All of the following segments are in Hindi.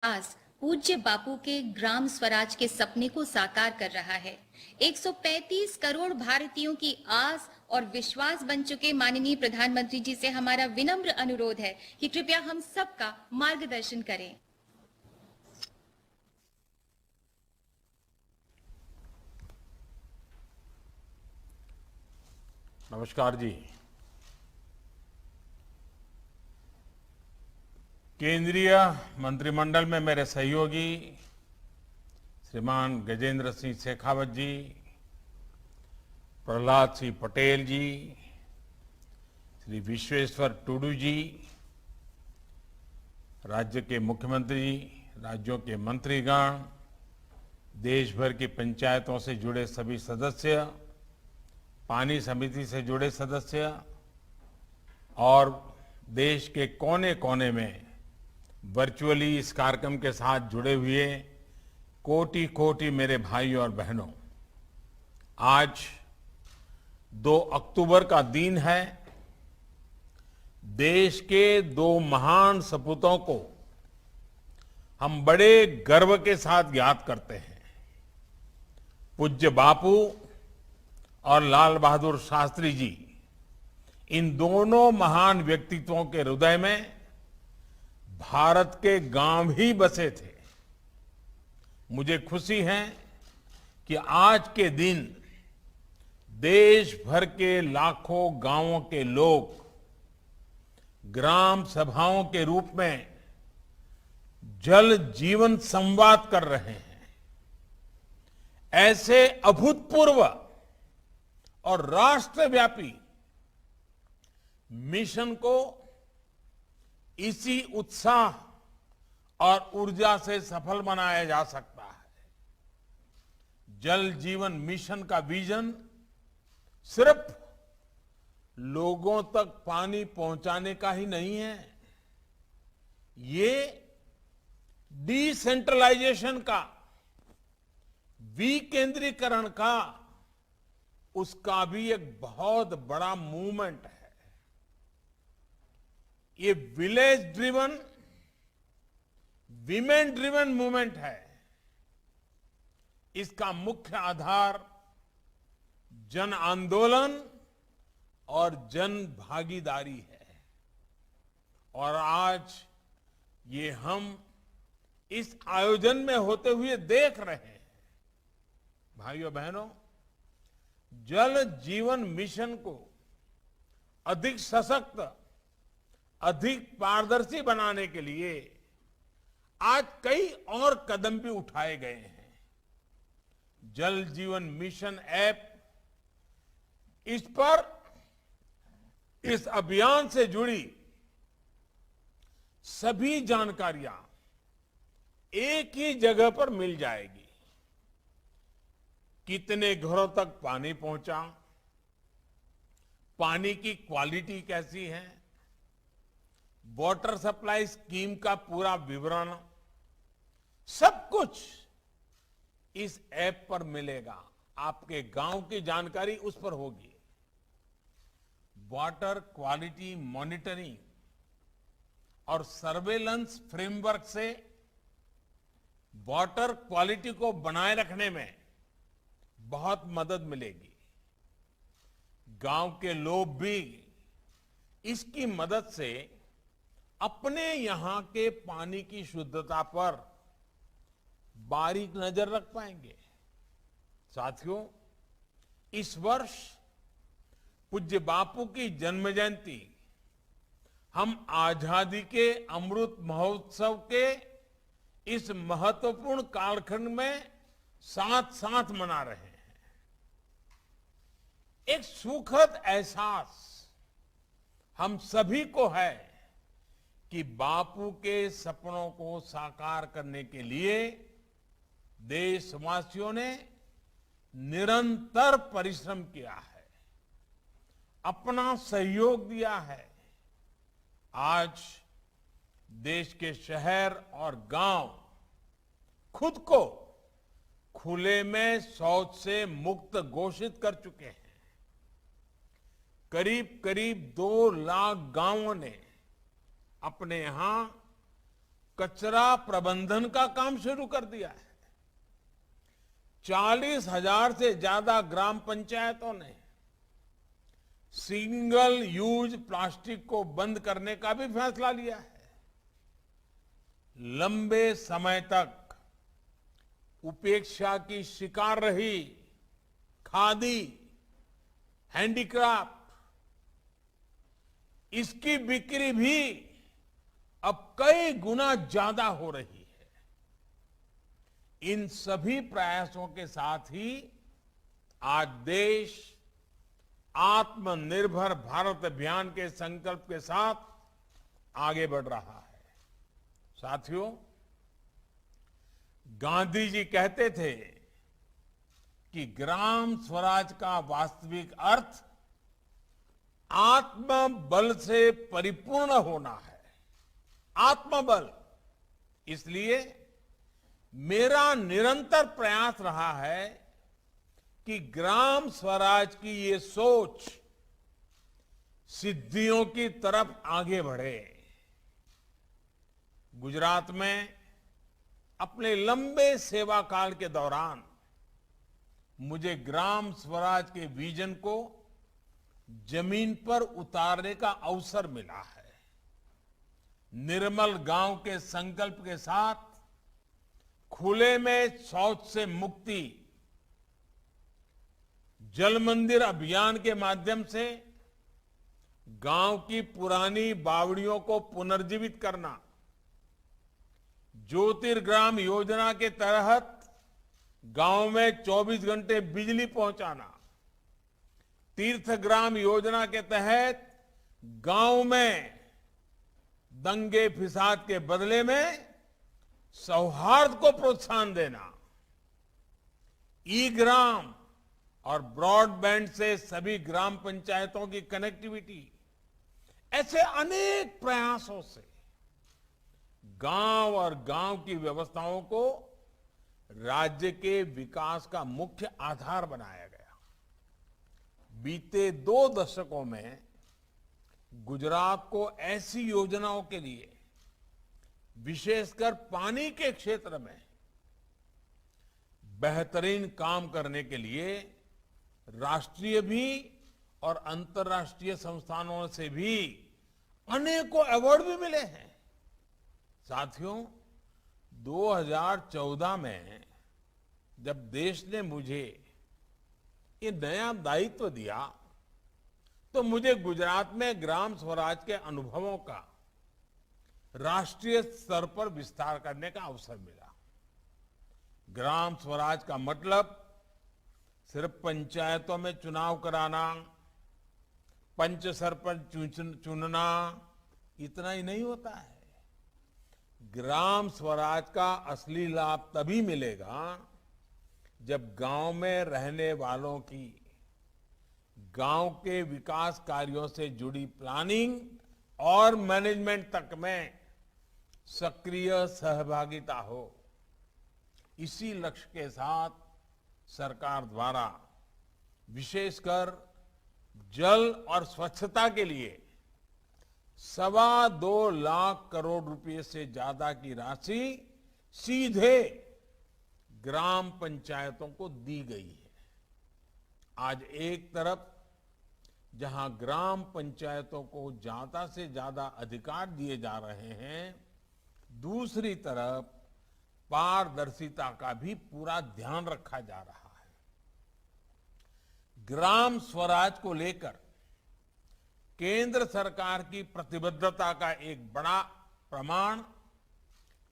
आज पूज्य बापू के ग्राम स्वराज के सपने को साकार कर रहा है। 135 करोड़ भारतीयों की आस और विश्वास बन चुके माननीय प्रधानमंत्री जी से हमारा विनम्र अनुरोध है कि कृपया हम सबका मार्गदर्शन करें। नमस्कार जी। केंद्रीय मंत्रिमंडल में मेरे सहयोगी श्रीमान गजेंद्र सिंह शेखावत जी, प्रहलाद सिंह पटेल जी, श्री विश्वेश्वर टूडू जी, राज्य के मुख्यमंत्री, राज्यों के मंत्रीगण, देश भर की पंचायतों से जुड़े सभी सदस्य, पानी समिति से जुड़े सदस्य और देश के कोने कोने में वर्चुअली इस कार्यक्रम के साथ जुड़े हुए कोटि कोटि मेरे भाई और बहनों, आज 2 अक्टूबर का दिन है। देश के 2 महान सपूतों को हम बड़े गर्व के साथ याद करते हैं। पूज्य बापू और लाल बहादुर शास्त्री जी, इन दोनों महान व्यक्तित्वों के हृदय में भारत के गांव ही बसे थे। मुझे खुशी है कि आज के दिन देश भर के लाखों गांवों के लोग ग्राम सभाओं के रूप में जल जीवन संवाद कर रहे हैं। ऐसे अभूतपूर्व और राष्ट्रव्यापी मिशन को इसी उत्साह और ऊर्जा से सफल बनाया जा सकता है। जल जीवन मिशन का विजन सिर्फ लोगों तक पानी पहुंचाने का ही नहीं है, ये डिसेंट्रलाइजेशन का, विकेंद्रीकरण का, उसका भी एक बहुत बड़ा मूवमेंट है। ये village driven, women driven movement है। इसका मुख्य आधार जन आंदोलन और जन भागीदारी है। और आज ये हम इस आयोजन में होते हुए देख रहे हैं। भाइयों बहनों, जल जीवन मिशन को अधिक सशक्त, अधिक पारदर्शी बनाने के लिए आज कई और कदम भी उठाए गए हैं। जल जीवन मिशन ऐप, इस पर इस अभियान से जुड़ी सभी जानकारियां एक ही जगह पर मिल जाएगी। कितने घरों तक पानी पहुंचा, पानी की क्वालिटी कैसी है, वाटर सप्लाई स्कीम का पूरा विवरण, सब कुछ इस ऐप पर मिलेगा। आपके गांव की जानकारी उस पर होगी। वाटर क्वालिटी मॉनिटरिंग और सर्वेलेंस फ्रेमवर्क से वाटर क्वालिटी को बनाए रखने में बहुत मदद मिलेगी। गांव के लोग भी इसकी मदद से अपने यहां के पानी की शुद्धता पर बारीक नजर रख पाएंगे। साथियों, इस वर्ष पूज्य बापू की जन्म जयंती हम आजादी के अमृत महोत्सव के इस महत्वपूर्ण कालखंड में साथ साथ मना रहे हैं। एक सुखद एहसास हम सभी को है कि बापू के सपनों को साकार करने के लिए देशवासियों ने निरंतर परिश्रम किया है, अपना सहयोग दिया है। आज देश के शहर और गांव खुद को खुले में शौच से मुक्त घोषित कर चुके हैं। करीब करीब 2 लाख गांवों ने अपने यहां कचरा प्रबंधन का काम शुरू कर दिया है। 40,000 से ज्यादा ग्राम पंचायतों ने सिंगल यूज प्लास्टिक को बंद करने का भी फैसला लिया है। लंबे समय तक उपेक्षा की शिकार रही खादी, हैंडीक्राफ्ट, इसकी बिक्री भी अब कई गुना ज्यादा हो रही है। इन सभी प्रयासों के साथ ही आज देश आत्मनिर्भर भारत अभियान के संकल्प के साथ आगे बढ़ रहा है। साथियों, गांधी जी कहते थे कि ग्राम स्वराज का वास्तविक अर्थ आत्मबल से परिपूर्ण होना है। आत्मबल। इसलिए मेरा निरंतर प्रयास रहा है कि ग्राम स्वराज की ये सोच सिद्धियों की तरफ आगे बढ़े। गुजरात में अपने लंबे सेवा काल के दौरान मुझे ग्राम स्वराज के विजन को जमीन पर उतारने का अवसर मिला है। निर्मल गांव के संकल्प के साथ खुले में शौच से मुक्ति, जल मंदिर अभियान के माध्यम से गांव की पुरानी बावड़ियों को पुनर्जीवित करना, ज्योतिर्ग्राम योजना के तहत गांव में 24 घंटे बिजली पहुंचाना, तीर्थग्राम योजना के तहत गांव में दंगे फिसाद के बदले में सौहार्द को प्रोत्साहन देना, ई ग्राम और ब्रॉडबैंड से सभी ग्राम पंचायतों की कनेक्टिविटी, ऐसे अनेक प्रयासों से गांव और गांव की व्यवस्थाओं को राज्य के विकास का मुख्य आधार बनाया गया। बीते 2 दशकों में गुजरात को ऐसी योजनाओं के लिए, विशेषकर पानी के क्षेत्र में बेहतरीन काम करने के लिए राष्ट्रीय भी और अंतर्राष्ट्रीय संस्थानों से भी अनेकों अवार्ड भी मिले हैं। साथियों, 2014 में जब देश ने मुझे ये नया दायित्व दिया तो मुझे गुजरात में ग्राम स्वराज के अनुभवों का राष्ट्रीय स्तर पर विस्तार करने का अवसर मिला। ग्राम स्वराज का मतलब सिर्फ पंचायतों में चुनाव कराना, पंच सरपंच चुनना, इतना ही नहीं होता है। ग्राम स्वराज का असली लाभ तभी मिलेगा जब गांव में रहने वालों की गांव के विकास कार्यों से जुड़ी प्लानिंग और मैनेजमेंट तक में सक्रिय सहभागिता हो। इसी लक्ष्य के साथ सरकार द्वारा विशेषकर जल और स्वच्छता के लिए 2.25 लाख करोड़ रुपए से ज्यादा की राशि सीधे ग्राम पंचायतों को दी गई है। आज एक तरफ जहां ग्राम पंचायतों को ज्यादा से ज्यादा अधिकार दिए जा रहे हैं, दूसरी तरफ पारदर्शिता का भी पूरा ध्यान रखा जा रहा है। ग्राम स्वराज को लेकर केंद्र सरकार की प्रतिबद्धता का एक बड़ा प्रमाण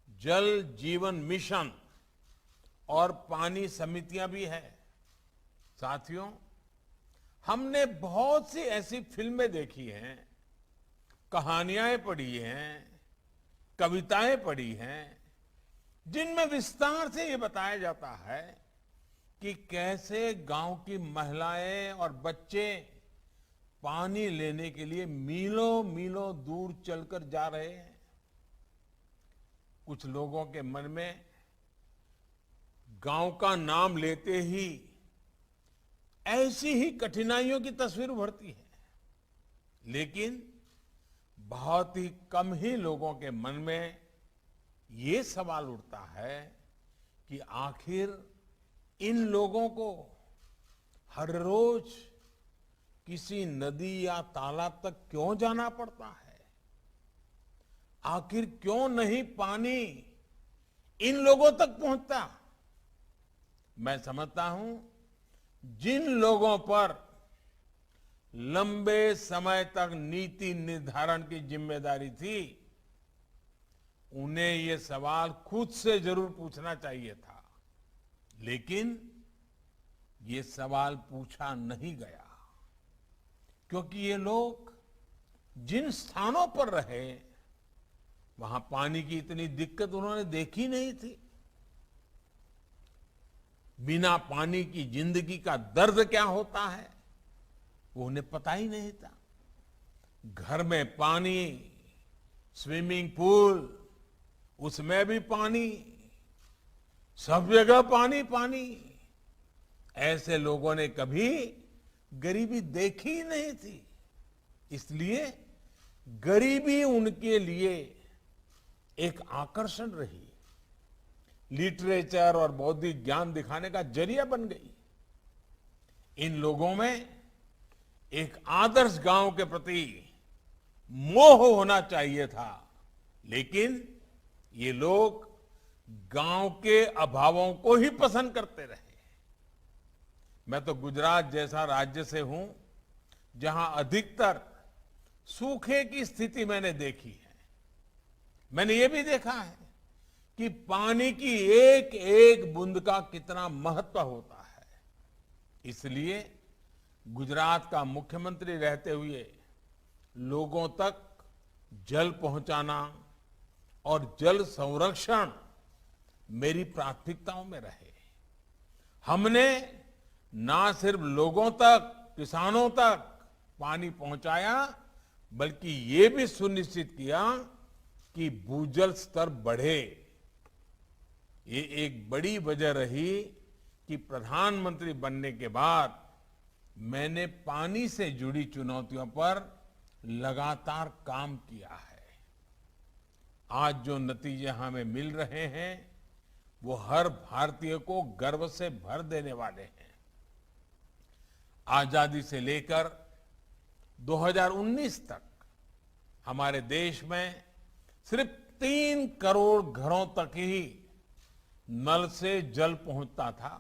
जल जीवन मिशन और पानी समितियां भी है। साथियों, हमने बहुत सी ऐसी फिल्में देखी हैं, कहानियां पढ़ी हैं, कविताएं पढ़ी हैं, जिनमें विस्तार से ये बताया जाता है कि कैसे गांव की महिलाएं और बच्चे पानी लेने के लिए मीलों मीलों दूर चलकर जा रहे हैं। कुछ लोगों के मन में गांव का नाम लेते ही ऐसी ही कठिनाइयों की तस्वीर उभरती है, लेकिन बहुत ही कम ही लोगों के मन में ये सवाल उठता है कि आखिर इन लोगों को हर रोज किसी नदी या तालाब तक क्यों जाना पड़ता है? आखिर क्यों नहीं पानी इन लोगों तक पहुंचता? मैं समझता हूं जिन लोगों पर लंबे समय तक नीति निर्धारण की जिम्मेदारी थी, उन्हें ये सवाल खुद से जरूर पूछना चाहिए था, लेकिन ये सवाल पूछा नहीं गया, क्योंकि ये लोग जिन स्थानों पर रहे वहां पानी की इतनी दिक्कत उन्होंने देखी नहीं थी। बिना पानी की जिंदगी का दर्द क्या होता है वो उन्हें पता ही नहीं था। घर में पानी, स्विमिंग पूल, उसमें भी पानी, सब जगह पानी पानी। ऐसे लोगों ने कभी गरीबी देखी ही नहीं थी, इसलिए गरीबी उनके लिए एक आकर्षण रही, लिटरेचर और बौद्धिक ज्ञान दिखाने का जरिया बन गई। इन लोगों में एक आदर्श गांव के प्रति मोह होना चाहिए था, लेकिन ये लोग गांव के अभावों को ही पसंद करते रहे। मैं तो गुजरात जैसा राज्य से हूं जहां अधिकतर सूखे की स्थिति मैंने देखी है। मैंने ये भी देखा है कि पानी की एक एक बूंद का कितना महत्व होता है। इसलिए गुजरात का मुख्यमंत्री रहते हुए लोगों तक जल पहुंचाना और जल संरक्षण मेरी प्राथमिकताओं में रहे। हमने ना सिर्फ लोगों तक, किसानों तक पानी पहुंचाया, बल्कि ये भी सुनिश्चित किया कि भूजल स्तर बढ़े। ये एक बड़ी वजह रही कि प्रधानमंत्री बनने के बाद मैंने पानी से जुड़ी चुनौतियों पर लगातार काम किया है। आज जो नतीजे हमें मिल रहे हैं वो हर भारतीय को गर्व से भर देने वाले हैं। आजादी से लेकर 2019 तक हमारे देश में सिर्फ 3 करोड़ घरों तक ही नल से जल पहुंचता था।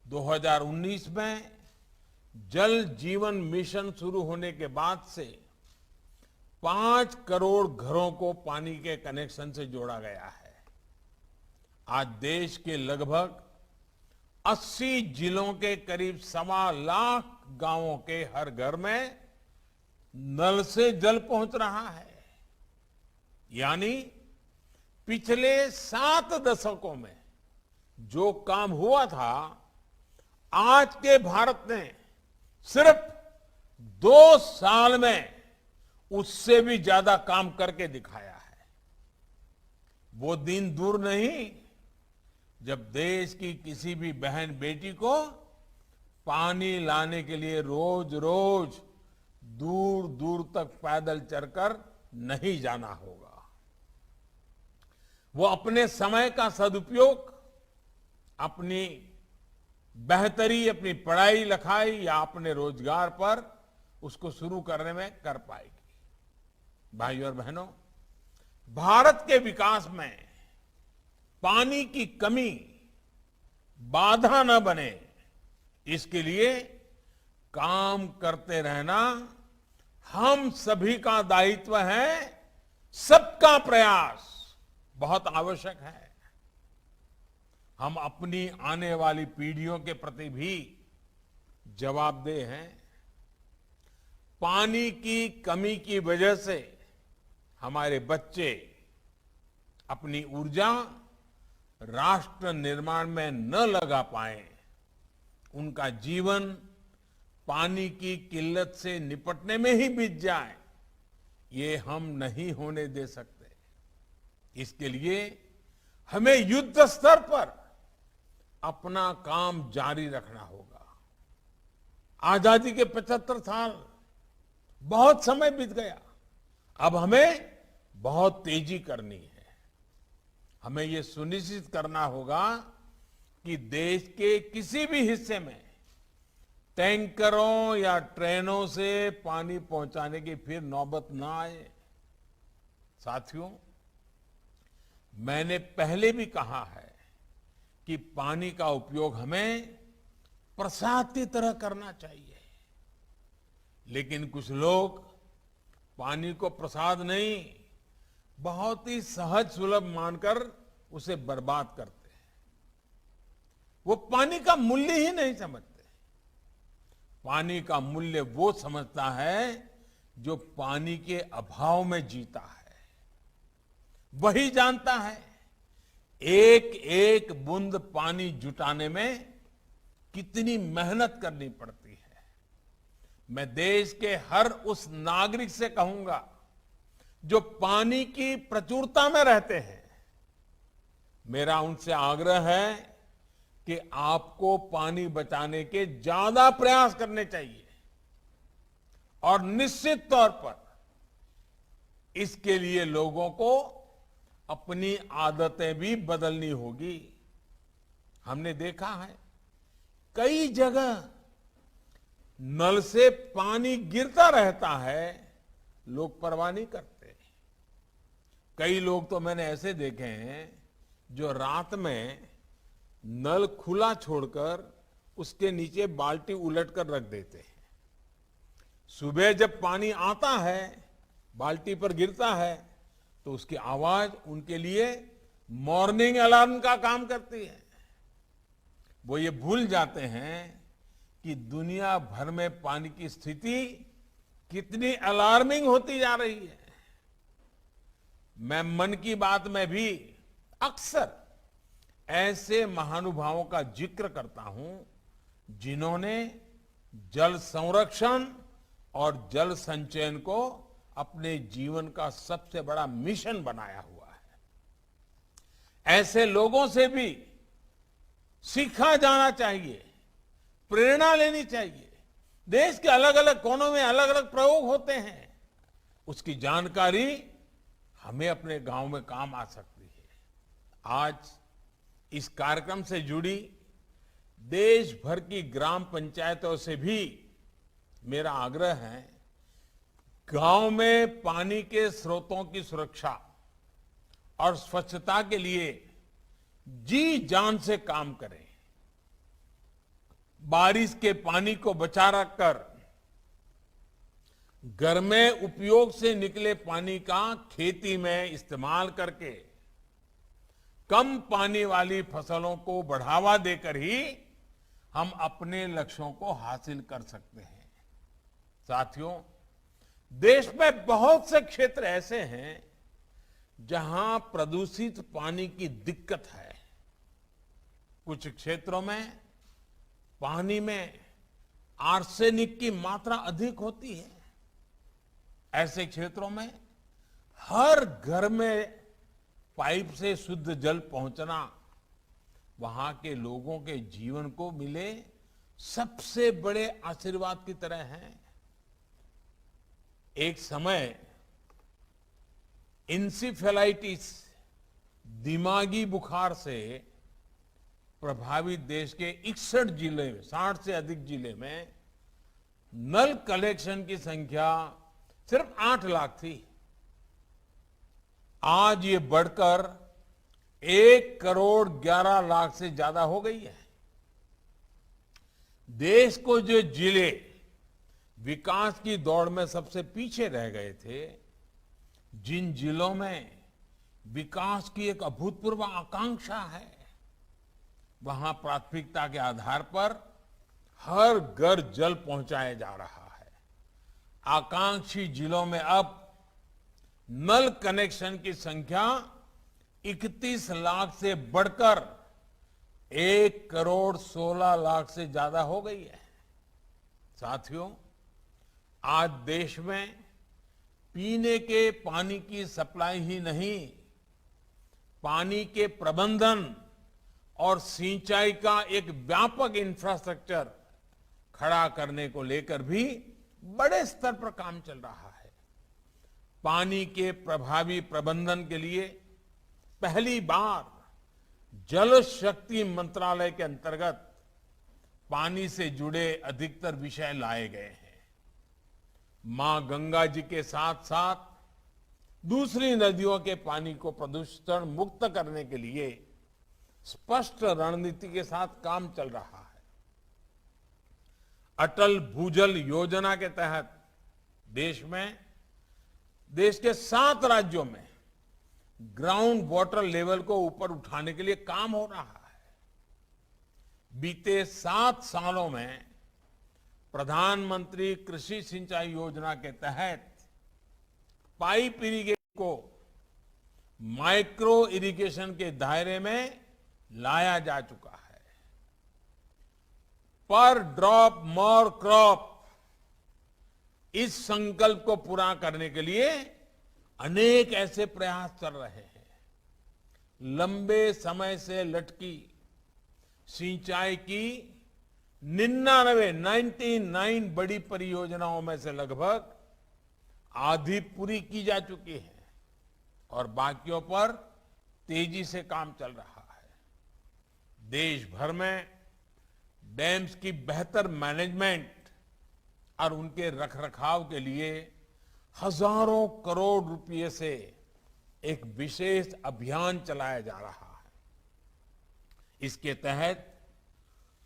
2019 में जल जीवन मिशन शुरू होने के बाद से 5 करोड़ घरों को पानी के कनेक्शन से जोड़ा गया है। आज देश के लगभग 80 जिलों के करीब 1.25 लाख गांवों के हर घर में नल से जल पहुंच रहा है। यानी पिछले 7 दशकों में जो काम हुआ था, आज के भारत ने सिर्फ 2 साल में उससे भी ज्यादा काम करके दिखाया है। वो दिन दूर नहीं जब देश की किसी भी बहन बेटी को पानी लाने के लिए रोज रोज दूर दूर तक पैदल चलकर नहीं जाना होगा। वो अपने समय का सदुपयोग अपनी बेहतरी, अपनी पढ़ाई लिखाई या अपने रोजगार पर उसको शुरू करने में कर पाएगी। भाइयों और बहनों, भारत के विकास में पानी की कमी बाधा न बने, इसके लिए काम करते रहना हम सभी का दायित्व है। सबका प्रयास बहुत आवश्यक है। हम अपनी आने वाली पीढ़ियों के प्रति भी जवाबदेह हैं। पानी की कमी की वजह से हमारे बच्चे अपनी ऊर्जा राष्ट्र निर्माण में न लगा पाए, उनका जीवन पानी की किल्लत से निपटने में ही बीत जाए, ये हम नहीं होने दे सकते। इसके लिए हमें युद्ध स्तर पर अपना काम जारी रखना होगा। आजादी के 75 साल बहुत समय बीत गया, अब हमें बहुत तेजी करनी है। हमें ये सुनिश्चित करना होगा कि देश के किसी भी हिस्से में टैंकरों या ट्रेनों से पानी पहुंचाने की फिर नौबत ना आए। साथियों, मैंने पहले भी कहा है कि पानी का उपयोग हमें प्रसाद की तरह करना चाहिए, लेकिन कुछ लोग पानी को प्रसाद नहीं, बहुत ही सहज सुलभ मानकर उसे बर्बाद करते हैं। वो पानी का मूल्य ही नहीं समझते। पानी का मूल्य वो समझता है जो पानी के अभाव में जीता है। वही जानता है एक एक बूंद पानी जुटाने में कितनी मेहनत करनी पड़ती है। मैं देश के हर उस नागरिक से कहूंगा जो पानी की प्रचुरता में रहते हैं, मेरा उनसे आग्रह है कि आपको पानी बचाने के ज्यादा प्रयास करने चाहिए और निश्चित तौर पर इसके लिए लोगों को अपनी आदतें भी बदलनी होगी। हमने देखा है कई जगह नल से पानी गिरता रहता है, लोग परवाह नहीं करते। कई लोग तो मैंने ऐसे देखे हैं जो रात में नल खुला छोड़कर उसके नीचे बाल्टी उलट कर रख देते हैं। सुबह जब पानी आता है, बाल्टी पर गिरता है, तो उसकी आवाज उनके लिए मॉर्निंग अलार्म का काम करती है। वो ये भूल जाते हैं कि दुनिया भर में पानी की स्थिति कितनी अलार्मिंग होती जा रही है। मैं मन की बात में भी अक्सर ऐसे महानुभावों का जिक्र करता हूं जिन्होंने जल संरक्षण और जल संचयन को अपने जीवन का सबसे बड़ा मिशन बनाया हुआ है। ऐसे लोगों से भी सीखा जाना चाहिए, प्रेरणा लेनी चाहिए। देश के अलग अलग कोनों में अलग अलग प्रयोग होते हैं, उसकी जानकारी हमें अपने गांव में काम आ सकती है। आज इस कार्यक्रम से जुड़ी देश भर की ग्राम पंचायतों से भी मेरा आग्रह है, गांव में पानी के स्रोतों की सुरक्षा और स्वच्छता के लिए जी जान से काम करें। बारिश के पानी को बचा रखकर घर में उपयोग से निकले पानी का खेती में इस्तेमाल करके कम पानी वाली फसलों को बढ़ावा देकर ही हम अपने लक्ष्यों को हासिल कर सकते हैं। साथियों, देश में बहुत से क्षेत्र ऐसे हैं जहां प्रदूषित पानी की दिक्कत है। कुछ क्षेत्रों में पानी में आर्सेनिक की मात्रा अधिक होती है। ऐसे क्षेत्रों में हर घर में पाइप से शुद्ध जल पहुंचना वहां के लोगों के जीवन को मिले सबसे बड़े आशीर्वाद की तरह है। एक समय इंसेफेलाइटिस, दिमागी बुखार से प्रभावित देश के 61 जिले में, 60 से अधिक जिले में नल कलेक्शन की संख्या सिर्फ 8 लाख थी। आज ये बढ़कर 1 करोड़ 11 लाख से ज्यादा हो गई है। देश को जो जिले विकास की दौड़ में सबसे पीछे रह गए थे, जिन जिलों में विकास की एक अभूतपूर्व आकांक्षा है, वहां प्राथमिकता के आधार पर हर घर जल पहुंचाया जा रहा है। आकांक्षी जिलों में अब नल कनेक्शन की संख्या 31 लाख से बढ़कर 1 करोड़ 16 लाख से ज्यादा हो गई है। साथियों, आज देश में पीने के पानी की सप्लाई ही नहीं, पानी के प्रबंधन और सिंचाई का एक व्यापक इंफ्रास्ट्रक्चर खड़ा करने को लेकर भी बड़े स्तर पर काम चल रहा है। पानी के प्रभावी प्रबंधन के लिए पहली बार जल शक्ति मंत्रालय के अंतर्गत पानी से जुड़े अधिकतर विषय लाए गए हैं। मां गंगा जी के साथ साथ दूसरी नदियों के पानी को प्रदूषण मुक्त करने के लिए स्पष्ट रणनीति के साथ काम चल रहा है। अटल भूजल योजना के तहत देश के 7 राज्यों में ग्राउंड वाटर लेवल को ऊपर उठाने के लिए काम हो रहा है। बीते 7 सालों में प्रधानमंत्री कृषि सिंचाई योजना के तहत पाइप इरिगेशन को माइक्रो इरिगेशन के दायरे में लाया जा चुका है। पर ड्रॉप मोर क्रॉप, इस संकल्प को पूरा करने के लिए अनेक ऐसे प्रयास चल रहे हैं। लंबे समय से लटकी सिंचाई की 99 बड़ी परियोजनाओं में से लगभग आधी पूरी की जा चुकी है और बाकियों पर तेजी से काम चल रहा है। देश भर में डैम्स की बेहतर मैनेजमेंट और उनके रखरखाव के लिए हजारों करोड़ रुपए से एक विशेष अभियान चलाया जा रहा है। इसके तहत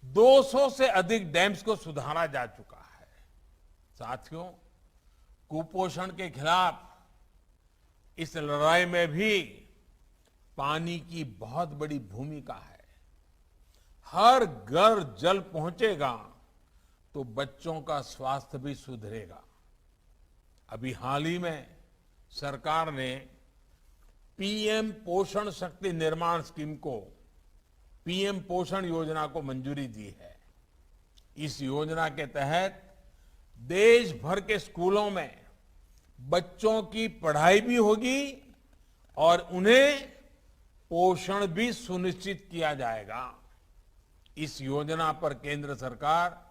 200 से अधिक डैम्स को सुधारा जा चुका है। साथियों, कुपोषण के खिलाफ इस लड़ाई में भी पानी की बहुत बड़ी भूमिका है। हर घर जल पहुंचेगा तो बच्चों का स्वास्थ्य भी सुधरेगा। अभी हाल ही में सरकार ने पीएम पोषण शक्ति निर्माण स्कीम को पीएम पोषण योजना को मंजूरी दी है। इस योजना के तहत देश भर के स्कूलों में बच्चों की पढ़ाई भी होगी और उन्हें पोषण भी सुनिश्चित किया जाएगा। इस योजना पर केंद्र सरकार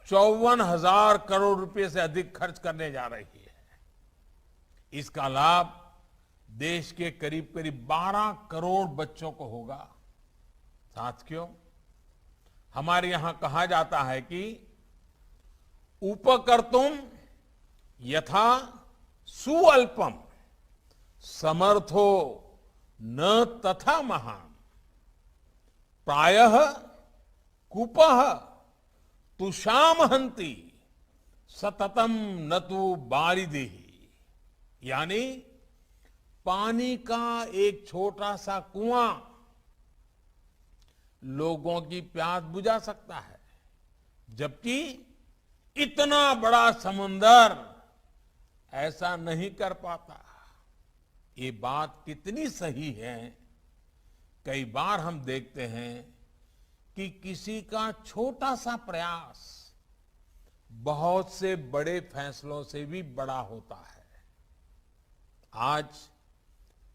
54,000 करोड़ रुपए से अधिक खर्च करने जा रही है। इसका लाभ देश के करीब 12 करोड़ बच्चों को होगा। साथियों, हमारे यहां कहा जाता है कि उपकर्तुम यथा सुअल्पम समर्थो न तथा महान, प्रायः कुपः तुषाम हंति सततम न तु बारिदेहि। यानी पानी का एक छोटा सा कुआं लोगों की प्यास बुझा सकता है, जबकि इतना बड़ा समुंदर ऐसा नहीं कर पाता। ये बात कितनी सही है। कई बार हम देखते हैं कि किसी का छोटा सा प्रयास बहुत से बड़े फैसलों से भी बड़ा होता है। आज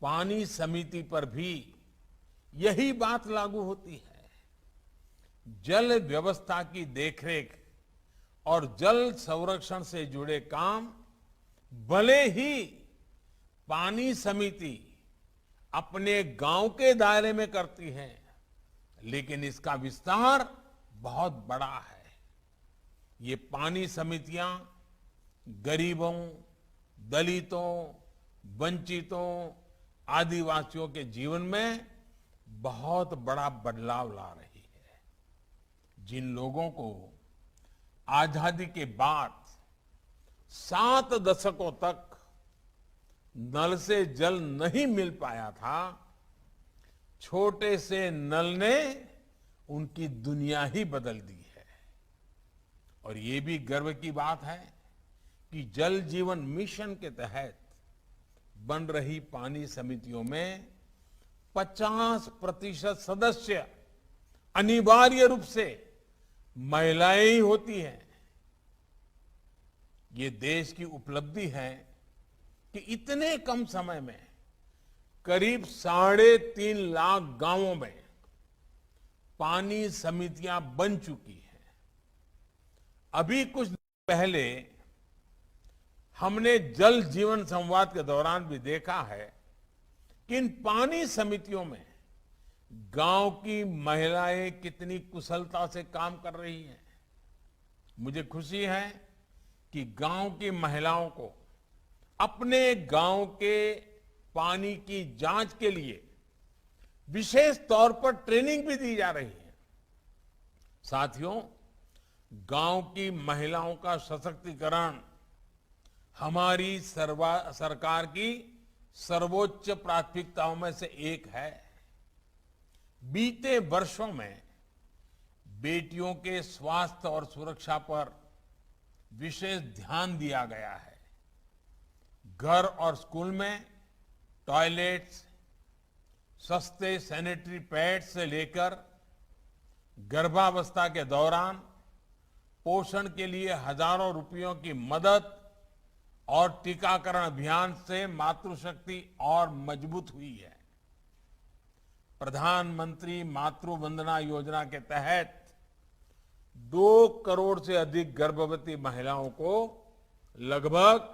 पानी समिति पर भी यही बात लागू होती है। जल व्यवस्था की देखरेख और जल संरक्षण से जुड़े काम भले ही पानी समिति अपने गांव के दायरे में करती है, लेकिन इसका विस्तार बहुत बड़ा है। ये पानी समितियां गरीबों, दलितों, वंचितों, आदिवासियों के जीवन में बहुत बड़ा बदलाव ला रही है। जिन लोगों को आजादी के बाद 7 दशकों तक नल से जल नहीं मिल पाया था, छोटे से नल ने उनकी दुनिया ही बदल दी है। और ये भी गर्व की बात है कि जल जीवन मिशन के तहत बन रही पानी समितियों में 50% सदस्य अनिवार्य रूप से महिलाएं ही होती हैं। ये देश की उपलब्धि है कि इतने कम समय में करीब 3.5 लाख गांवों में पानी समितियां बन चुकी हैं। अभी कुछ दिन पहले हमने जल जीवन संवाद के दौरान भी देखा है कि इन पानी समितियों में गांव की महिलाएं कितनी कुशलता से काम कर रही हैं। मुझे खुशी है कि गांव की महिलाओं को अपने गांव के पानी की जांच के लिए विशेष तौर पर ट्रेनिंग भी दी जा रही है। साथियों, गांव की महिलाओं का सशक्तिकरण हमारी सरकार की सर्वोच्च प्राथमिकताओं में से एक है। बीते वर्षों में बेटियों के स्वास्थ्य और सुरक्षा पर विशेष ध्यान दिया गया है। घर और स्कूल में टॉयलेट्स, सस्ते सैनिटरी पैड्स से लेकर गर्भावस्था के दौरान पोषण के लिए हजारों रुपयों की मदद और टीकाकरण अभियान से मातृशक्ति और मजबूत हुई है। प्रधानमंत्री मातृ वंदना योजना के तहत 2 करोड़ से अधिक गर्भवती महिलाओं को लगभग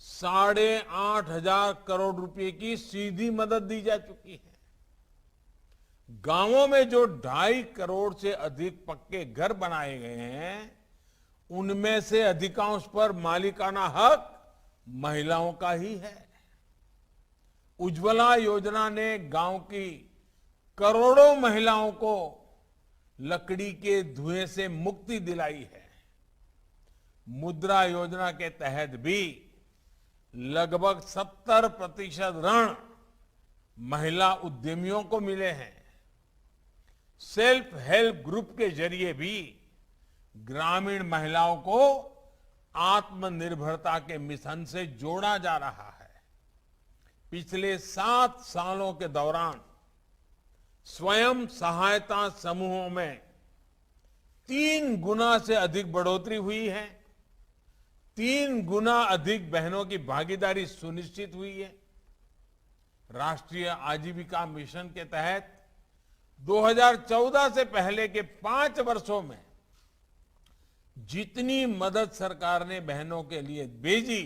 8,500 करोड़ रुपए की सीधी मदद दी जा चुकी है। गांवों में जो 2.5 करोड़ से अधिक पक्के घर बनाए गए हैं, उनमें से अधिकांश पर मालिकाना हक महिलाओं का ही है। उज्ज्वला योजना ने गांव की करोड़ों महिलाओं को लकड़ी के धुएं से मुक्ति दिलाई है। मुद्रा योजना के तहत भी लगभग 70% ऋण महिला उद्यमियों को मिले हैं। सेल्फ हेल्प ग्रुप के जरिए भी ग्रामीण महिलाओं को आत्मनिर्भरता के मिशन से जोड़ा जा रहा है। पिछले 7 सालों के दौरान स्वयं सहायता समूहों में 3 गुना से अधिक बढ़ोतरी हुई है। 3 गुना अधिक बहनों की भागीदारी सुनिश्चित हुई है। राष्ट्रीय आजीविका मिशन के तहत 2014 से पहले के 5 वर्षों में जितनी मदद सरकार ने बहनों के लिए भेजी,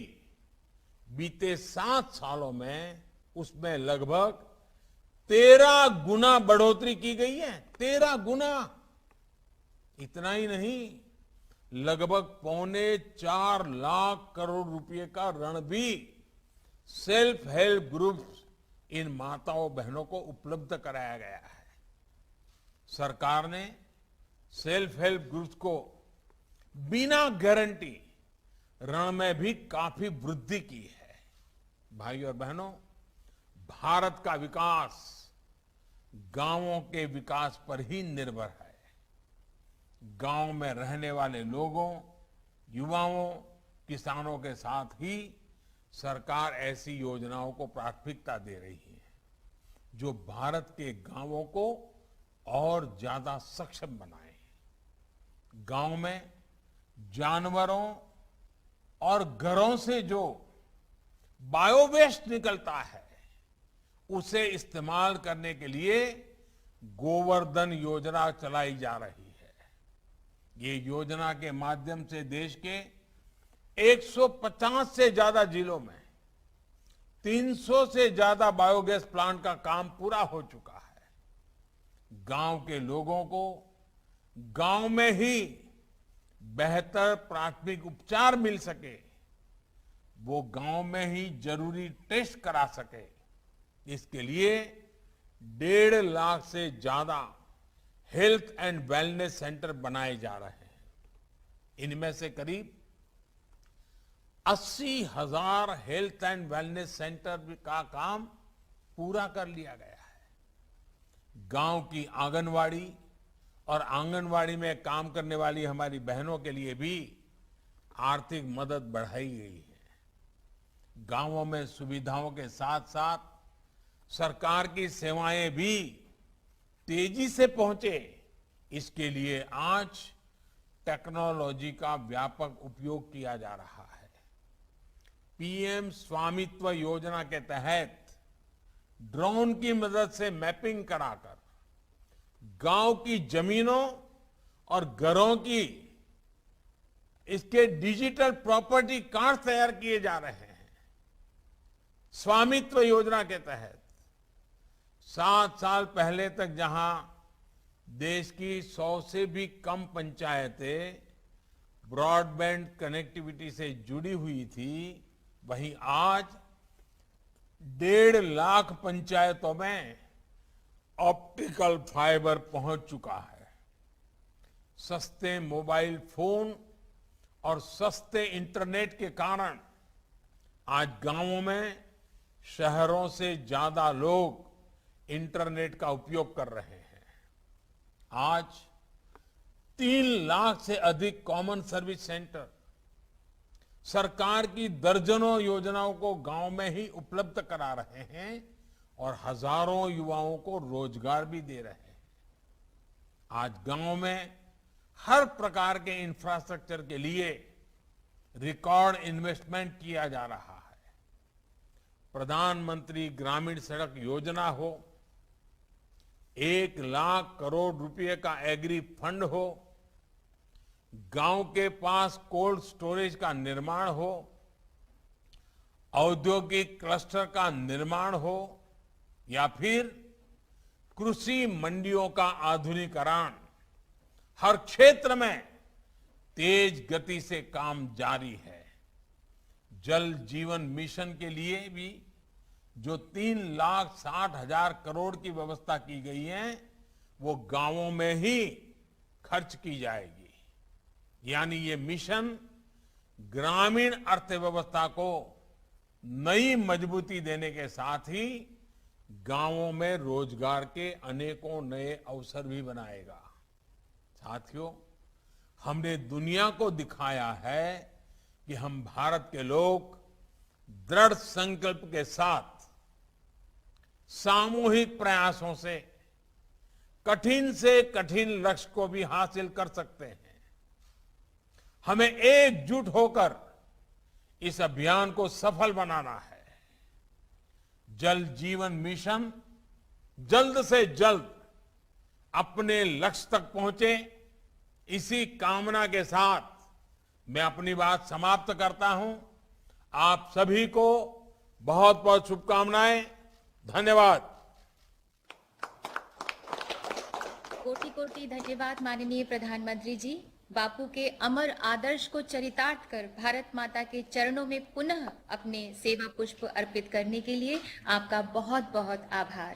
बीते 7 सालों में उसमें लगभग 13 गुना बढ़ोतरी की गई है। 13 गुना। इतना ही नहीं, लगभग 4.25 लाख करोड़ रुपए का ऋण भी सेल्फ हेल्प ग्रुप्स इन माताओं बहनों को उपलब्ध कराया गया है। सरकार ने सेल्फ हेल्प ग्रुप्स को बिना गारंटी ऋण में भी काफी वृद्धि की है। भाइयों और बहनों, भारत का विकास गांवों के विकास पर ही निर्भर है। गांव में रहने वाले लोगों, युवाओं, किसानों के साथ ही सरकार ऐसी योजनाओं को प्राथमिकता दे रही है जो भारत के गांवों को और ज्यादा सक्षम बनाए। गांव में जानवरों और घरों से जो बायोवेस्ट निकलता है, उसे इस्तेमाल करने के लिए गोवर्धन योजना चलाई जा रही है। ये योजना के माध्यम से देश के 150 से ज्यादा जिलों में 300 से ज्यादा बायोगैस प्लांट का काम पूरा हो चुका है। गांव के लोगों को गांव में ही बेहतर प्राथमिक उपचार मिल सके, वो गांव में ही जरूरी टेस्ट करा सके, इसके लिए 1.5 लाख से ज्यादा हेल्थ एंड वेलनेस सेंटर बनाए जा रहे हैं। इनमें से करीब 80,000 हेल्थ एंड वेलनेस सेंटर का काम पूरा कर लिया गया है। गांव की आंगनवाड़ी और आंगनवाड़ी में काम करने वाली हमारी बहनों के लिए भी आर्थिक मदद बढ़ाई गई है। गांवों में सुविधाओं के साथ साथ सरकार की सेवाएं भी तेजी से पहुंचे, इसके लिए आज टेक्नोलॉजी का व्यापक उपयोग किया जा रहा है। पीएम स्वामित्व योजना के तहत ड्रोन की मदद से मैपिंग कराकर गांव की जमीनों और घरों की इसके डिजिटल प्रॉपर्टी कार्ड तैयार किए जा रहे हैं। स्वामित्व योजना के तहत 7 साल पहले तक जहां देश की 100 से भी कम पंचायतें ब्रॉडबैंड कनेक्टिविटी से जुड़ी हुई थी, वहीं आज 1.5 लाख पंचायतों में ऑप्टिकल फाइबर पहुंच चुका है। सस्ते मोबाइल फोन और सस्ते इंटरनेट के कारण आज गांवों में शहरों से ज्यादा लोग इंटरनेट का उपयोग कर रहे हैं। आज 3 लाख से अधिक कॉमन सर्विस सेंटर सरकार की दर्जनों योजनाओं को गांव में ही उपलब्ध करा रहे हैं और हजारों युवाओं को रोजगार भी दे रहे हैं। आज गांव में हर प्रकार के इंफ्रास्ट्रक्चर के लिए रिकॉर्ड इन्वेस्टमेंट किया जा रहा है। प्रधानमंत्री ग्रामीण सड़क योजना हो, 1 लाख करोड़ रुपए का एग्री फंड हो, गांव के पास कोल्ड स्टोरेज का निर्माण हो, औद्योगिक क्लस्टर का निर्माण हो या फिर कृषि मंडियों का आधुनिकीकरण, हर क्षेत्र में तेज गति से काम जारी है। जल जीवन मिशन के लिए भी जो 3,60,000 करोड़ की व्यवस्था की गई है, वो गांवों में ही खर्च की जाएगी। यानी ये मिशन ग्रामीण अर्थव्यवस्था को नई मजबूती देने के साथ ही गांवों में रोजगार के अनेकों नए अवसर भी बनाएगा। साथियों, हमने दुनिया को दिखाया है कि हम भारत के लोग दृढ़ संकल्प के साथ सामूहिक प्रयासों से कठिन लक्ष्य को भी हासिल कर सकते हैं। हमें एकजुट होकर इस अभियान को सफल बनाना है। जल जीवन मिशन जल्द से जल्द अपने लक्ष्य तक पहुंचे, इसी कामना के साथ मैं अपनी बात समाप्त करता हूं। आप सभी को बहुत बहुत शुभकामनाएं। धन्यवाद। कोटि कोटि धन्यवाद माननीय प्रधानमंत्री जी। बापू के अमर आदर्श को चरितार्थ कर भारत माता के चरणों में पुनः अपने सेवा पुष्प अर्पित करने के लिए आपका बहुत बहुत आभार।